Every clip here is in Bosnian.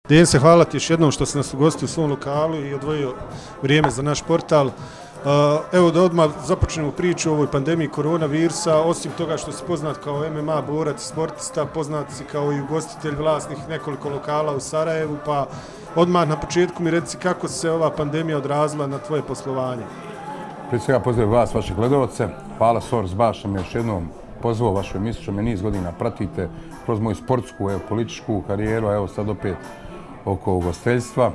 Dense, hvala ti još jednom što si nas ugostio u svom lokalu i odvojio vrijeme za naš portal. Evo da odmah započnemo priču o ovoj pandemiji koronavirusa. Osim toga što si poznat kao MMA borac, sportista, poznat si kao i ugostitelj, vlasnik nekoliko lokala u Sarajevu, pa odmah na početku mi reci kako se ova pandemija odrazila na tvoje poslovanje. Prije svega pozdravim vas, vaše gledalce. Hvala Source baš što me još jednom pozvao vašu emisiju, što me niz godina pratite kroz moju sportsku, političku karijeru, a evo sad opet oko ugostiteljstva.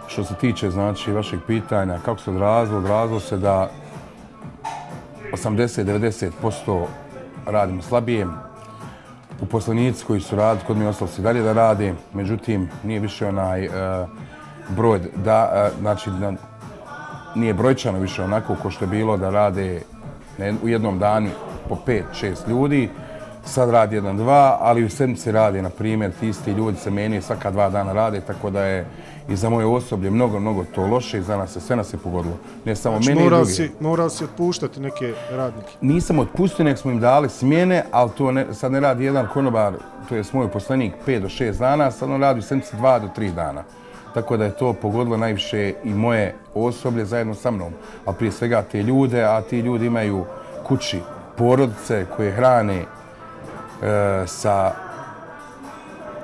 Što se tiče znači vašeg pitanja kako se odrazilo se da 80-90% radimo slabije. Uposlenici koji su radili kod mi ostali se dalje da rade, međutim nije više onaj broj znači nije brojčano više onako ko što je bilo da rade u jednom danu po 5-6 ljudi. Sad radi 1-2, ali u sedmici rade, na primjer, ti isti ljudi se menjaju, svaka 2 dana rade, tako da je i za moje osoblje mnogo to loše i za nas sve nas je pogodilo. Ne samo znači, mene i drugi. Morao si otpuštati neke radnike? Nisam otpustio, nek smo im dali smjene, ali to sad ne radi jedan konobar, to je moj uposlenik 5 do 6 dana, sad on radi u sedmici 2 do 3 dana. Tako da je to pogodilo najviše i moje osoblje zajedno sa mnom, a prije svega te ljude, a ti ljudi imaju kući porodice koje hrane sa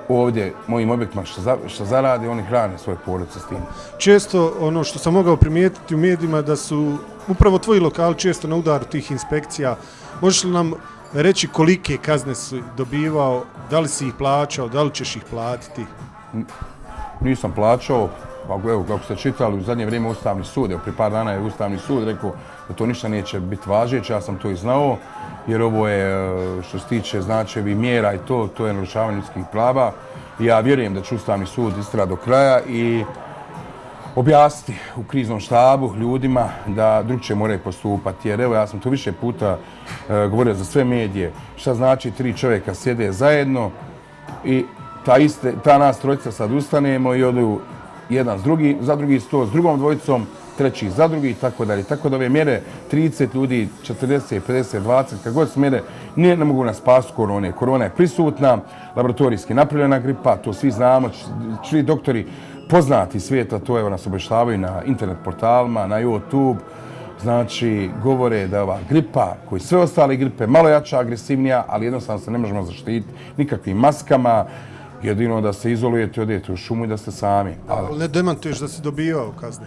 ovdje mojim objektima što zarade, oni hrane svoje porodice s tim. Često ono što sam mogao primijetiti u medijima da su upravo tvoji lokali često na udaru tih inspekcija. Možeš li nam reći kolike kazne si dobivao, da li si ih plaćao, da li ćeš ih platiti? Nisam plaćao, evo kako ste čitali, u zadnje vrijeme Ustavni sud, evo prije par dana je Ustavni sud rekao da to ništa neće biti važeće, ja sam to i znao, jer ovo je što se tiče značevi mjera i to je narušavanje ljudskih prava. Ja vjerujem da će Ustavni sud istrati do kraja i objasniti u kriznom štabu ljudima da drugčije moraju postupati. Jer evo ja sam to više puta govorio za sve medije, šta znači 3 čovjeka sjede zajedno i ta nas trojica sad ustanemo i odu jedan za drugi sto s drugom dvojicom, treći za drugi i tako dalje. Tako da ove mjere 30 ljudi, 40, 50, 20, kako god su mjere, ne mogu nas spasiti korone. Korona je prisutna, laboratorijski napravljena gripa, to svi znamo, svi doktori poznati svijeta, to evo nas obještavaju na internet portalima, na YouTube. Znači, govore da je ova gripa, koji sve ostale gripe, malo jača, agresivnija, ali jednostavno se ne možemo zaštititi nikakvim maskama. Jedino da se izolujete, odete u šumu i da ste sami. Ali ne demantuješ da si dobivao kazne?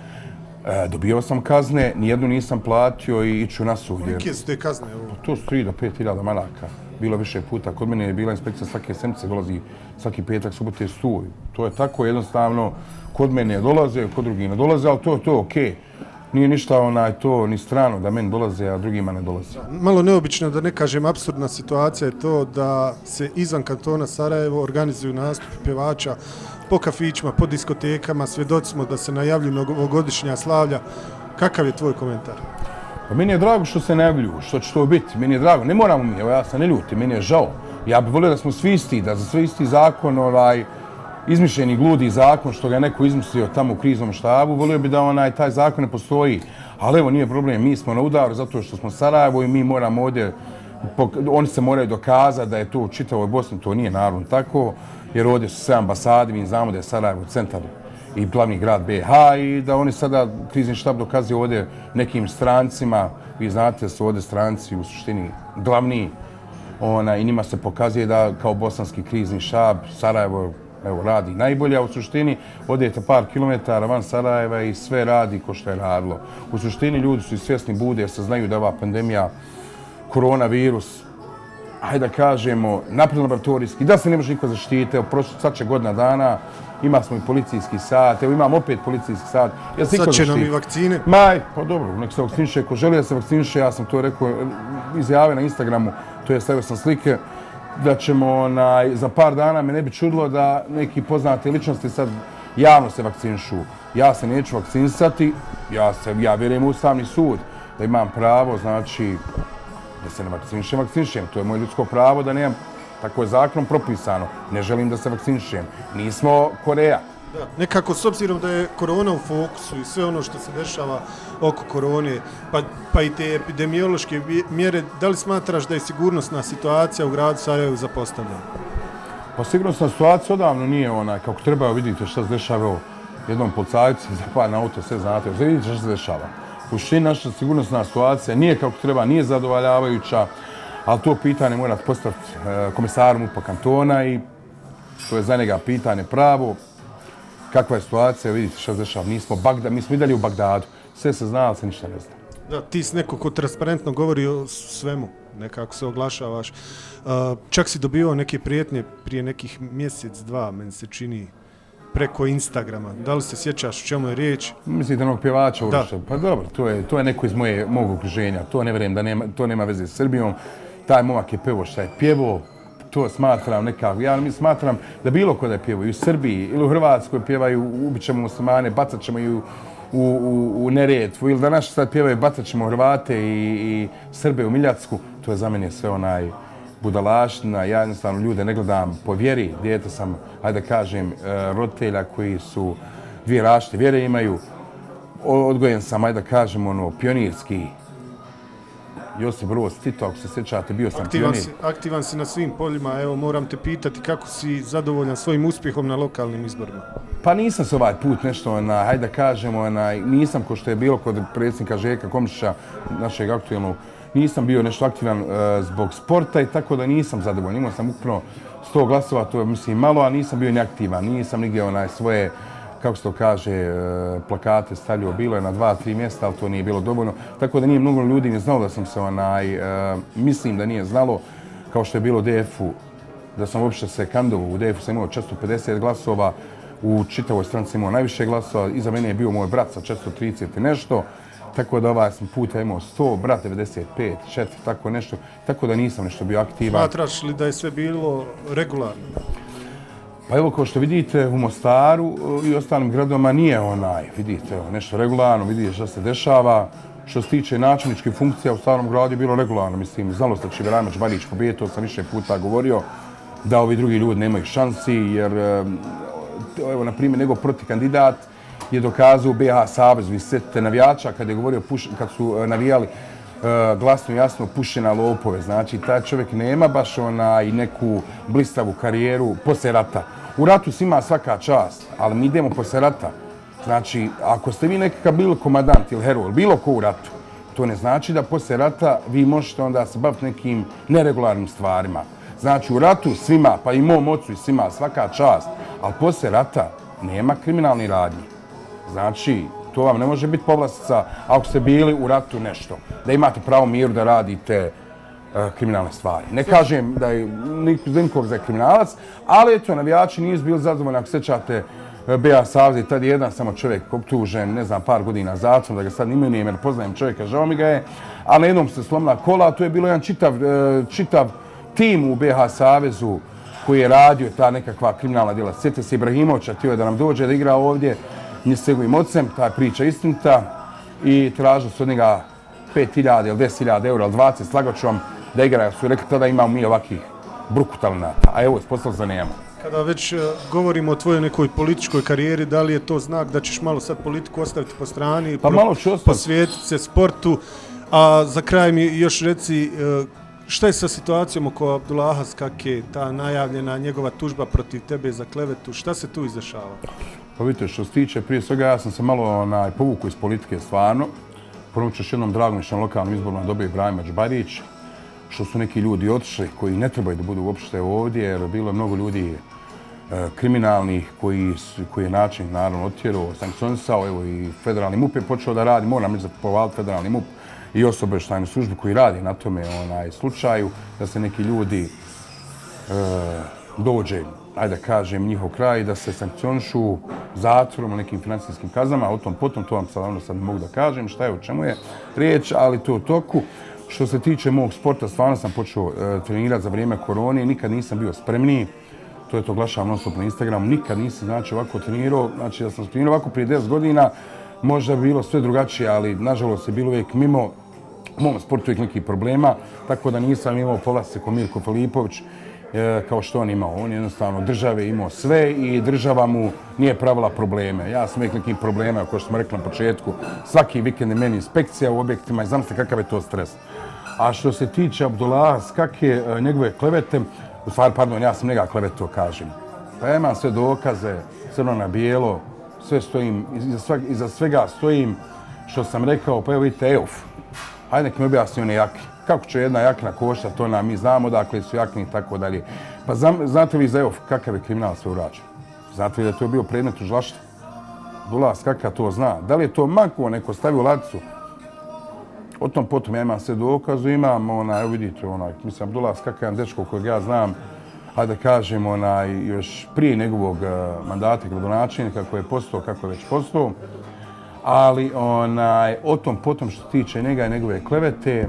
Dobio sam kazne, nijednu nisam platio i iću na sud. Kolike su te kazne? To su 3 do 5 hiljada maraka. Bilo više puta. Kod mene je bila inspekcija svake sedmice, dolazi svaki petak, subote, stuj. To je tako jednostavno. Kod mene dolaze, kod drugih ne dolaze, ali to je okej. Nije ništa to ni strano da meni dolaze, a drugima ne dolaze. Malo neobično, da ne kažem apsurdna situacija je to da se izvan kantona Sarajevo organizuju nastupi pjevača po kafićima, po diskotekama, svjedoci smo da se najavljuju novogodišnja slavlja. Kakav je tvoj komentar? Pa meni je drago što se najavljuju, što će to biti. Meni je drago, ne moramo mi, evo ja se ne ljutim, meni je žao. Ja bih volio da smo svi isti, da za sve isti zakon, izmišljeni gludi zakon što ga je neko izmislio tamo u kriznom štabu, volio bi da taj zakon ne postoji. Ali evo nije problem, mi smo na udaru zato što smo Sarajevo i mi moramo ovdje, oni se moraju dokazati da je to u čitavoj Bosni, to nije naravno tako, jer ovdje su sve ambasade, mi znamo da je Sarajevo centar i glavni grad BiH i da oni sada krizni štab dokazuje ovdje nekim strancima, vi znate da su ovdje stranci u suštini glavni i njima se pokazuje da kao bosanski krizni štab Sarajevo radi najbolje, a u suštini odete par kilometara van Sarajeva i sve radi ko što je radilo. U suštini ljudi su i svjesni bude jer se znaju da ova pandemija, koronavirus, hajde da kažemo, napred laboratorijski, da se ne može niko zaštititi. Evo, sad će godina dana, ima smo i policijski sat, evo imam opet policijski sat. Sad će nam i vakcine? Pa dobro, nek se vakciniše, ko želi da se vakciniše, ja sam to rekao, izjavio na Instagramu, to je stavio sam slike, da ćemo za par dana, me ne bi čudilo da neki poznate ličnosti sad javno se vakcinišu. Ja se neću vakcinisati, ja vjerujem u Ustavni sud da imam pravo, znači da se ne vakcinišem. To je moje ljudsko pravo da nemam, tako je zakonom propisano. Ne želim da se vakcinišem. Nismo Koreja. Da, nekako s obzirom da je korona u fokusu i sve ono što se dešava oko korone, pa i te epidemiološke mjere, da li smatraš da je sigurnosna situacija u gradu Sarajevu zapostavljena? Pa sigurnosna situacija odavno nije kako treba, vidite šta se dešava jednom policajcu, zapali na auto, sve znate, vidite šta se dešava. U suštini naša sigurnosna situacija nije kako treba, nije zadovoljavajuća, ali to pitanje mora postaviti komisaru MUP-a kantona i to je za njega pitanje pravo. Kakva je situacija, vidite šta se dešava, mi smo i dalje u Bagdadu, sve se zna, ali se ništa ne zna. Da, ti si neko ko transparentno govori o svemu, nekako se oglašavaš. Čak si dobivao neke prijetnje prije nekih mjesec, dva, meni se čini, preko Instagrama. Da li se sjećaš o čemu je riječ? Mislite onog pjevača Uroša? Pa dobro, to je neko iz mog okruženja. To ne vjerujem da to nema veze s Srbijom. Taj momak je pjevo šta je pjevo. To smatram nekako. Ja smatram da bilo ko da je pjevo i u Srbiji ili u Hrvatskoj pjevaju, ubit ćemo muslimane, bacat ćemo i u Neretvu, ili da naši sad pjevaju, bacat ćemo Hrvate i Srbe u Miljacku. To je za mene sve budalaština. Ja jednostavno ljude ne gledam po vjeri. Dijete sam, hajde da kažem, roditelja koji su dvije različite vjere imaju. Odgojen sam, hajde da kažem, pionirski. Josip Broz Tito, ako se sjećate, bio sam pionir. Aktivan si na svim poljima. Evo, moram te pitati kako si zadovoljan svojim uspjehom na lokalnim izborima. Pa nisam se ovaj put nešto, hajde da kažem, nisam ko što je bilo kod predsjednika Željka Komšića, našeg aktualnog, nisam bio nešto aktivan zbog sporta i tako da nisam zadovoljan. Imao sam ukupno 100 glasova, to je mislim malo, a nisam bio neaktivan. Nisam nigdje svoje, kako se to kaže, plakate stavljao. Bilo je na 2-3 mjesta, ali to nije bilo dovoljno. Tako da nije mnogo ljudi ni znalo da sam se mislim da nije znalo, kao što je bilo u DF-u, da sam uopšte se kandidovao. U DF-u sam imao 450 glasova, u čitavoj stranci imao najviše glasova. Iza mene je bio moj brat sa 430 i nešto. Tako da ovaj sam puta imao 100, brat 95, 4, tako nešto. Tako da nisam nešto bio aktivan. Smatraš li da je sve bilo regularno? Pa evo, kao što vidite, u Mostaru i ostalim gradovima nije vidite, nešto regularno, vidite što se dešava. Što se tiče načelničkih funkcija, u Starom gradu je bilo regularno. Mislim, znalo se da će Veramać Barić pobijeti, to sam više puta govorio, da ovi drugi ljudi nemaju šansi, jer, evo, na primjer, njegov protikandidat je dokazao u BiH Savezu, vi sjetite navijača kad je govorio, kad su navijali glasno i jasno puši na lopove. Znači, taj čovjek nema baš i neku blistavu karijeru poslije rata. U ratu se ima svaka čast, ali mi idemo poslije rata. Znači, ako ste vi nekakav bilo komandant ili heroj, bilo ko u ratu, to ne znači da poslije rata vi možete onda se baviti nekim neregularnim stvarima. Znači, u ratu svima, pa i mom ocu i svima, svaka čast, ali poslije rata nema kriminalnih radnji. Znači, to vam ne može biti povlastica ako ste bili u ratu nešto, da imate pravo miru da radite kriminalne stvari. Ne kažem da je nikog za kriminalac, ali eto, navijači nisu bili zadovoljni. Ako sjećate BiH Savez i tad je jedan samo čovjek optužen, ne znam, par godina zatvora, da ga sad imenujem jer poznajem čovjeka, žao mi ga je, ali na jednom se slomila kola, a to je bilo jedan čitav tim u BiH Savezu koji je radio ta nekakva kriminalna djela. Sjetite se Ibrahimovića, htio je da nam dođe da igra ovdje, nije s njegovim ocem, ta priča istinita i tražili su od njega 5.000 ili 10.000 eura ili 20, slagat ću vam da igra, jer su rekli tada imamo mi ovakvih brukutalnata, a evo, ispostavili za nema. Kada već govorimo o tvojoj nekoj političkoj karijeri, da li je to znak da ćeš malo sad politiku ostaviti po strani, posvijetiti se sportu, a za kraj mi još reci šta je sa situacijom oko Abdullaha Skake, ta najavljena njegova tužba protiv tebe za klevetu, šta se tu izdešava? Pa vidite, što se tiče, prije svega ja sam se malo povukao iz politike stvarno. Prvo ću još jednom drago mi što na lokalnim izborima dobio Ibrahimović Barić, što su neki ljudi otišli koji ne trebaju da budu uopšte ovdje, jer bilo je mnogo ljudi kriminalnih koji je način naravno otjerao, sankcionisao, evo i federalni MUP je počeo da radi, moram reći da pohvaliti federalni MUP i obavještajnu službu koji radi na tome slučaju, da se neki ljudi dođe, ajde da kažem, njihov kraj, da se sankcionišu zatvorom o nekim financijskim kaznama, o tom potom, to vam sad mogu da kažem šta je, o čemu je riječ, ali to u toku. Što se tiče mog sporta, stvarno sam počeo trenirati za vrijeme korone, nikad nisam bio spremniji, to je to oglašavam non stop na Instagramu, nikad nisam ovako trenirao, znači da sam trenirao ovako prije 10 godina, možda bi bilo sve drugačije, ali nažalost je bilo uvijek mimo u mom sportu uvijek nekih problema, tako da nisam imao povlastice ko Mirko Filipović, kao što on imao. On je jednostavno države imao sve i država mu nije pravila probleme. Ja sam uvijek nekim problema, kao što smo rekli na početku, svaki vikend je meni inspekcija u objektima i znam se kakav je to stres. A što se tiče Abdullaha Skake, njegove klevete, u stvari, pardon, ja sam njega klevetio, kažem. Pa ja imam sve dokaze, crno na bijelo, sve stojim, iza svega stojim što sam rekao, pa evo vidite, EOF. Hajde nek mi objasni one jake. Kako će jedna jakna koštati, to mi znamo dakle su jakni i tako dalje. Pa znate vi za EOF kakav je kriminal sve urađen? Znate li da je to bio predmet tužilaštva? Dulas kakav to zna? Da li je to mako neko stavio u ladicu? O tom potom ja imam sve dokazu, imam evo vidite, mislim, Dulas kakav je dečko kojeg ja znam, hajde kažem, još prije njegovog mandata gradonačelnika koji je postao, kako je već postao, ali o tom potom što se tiče njega i njegove klevete,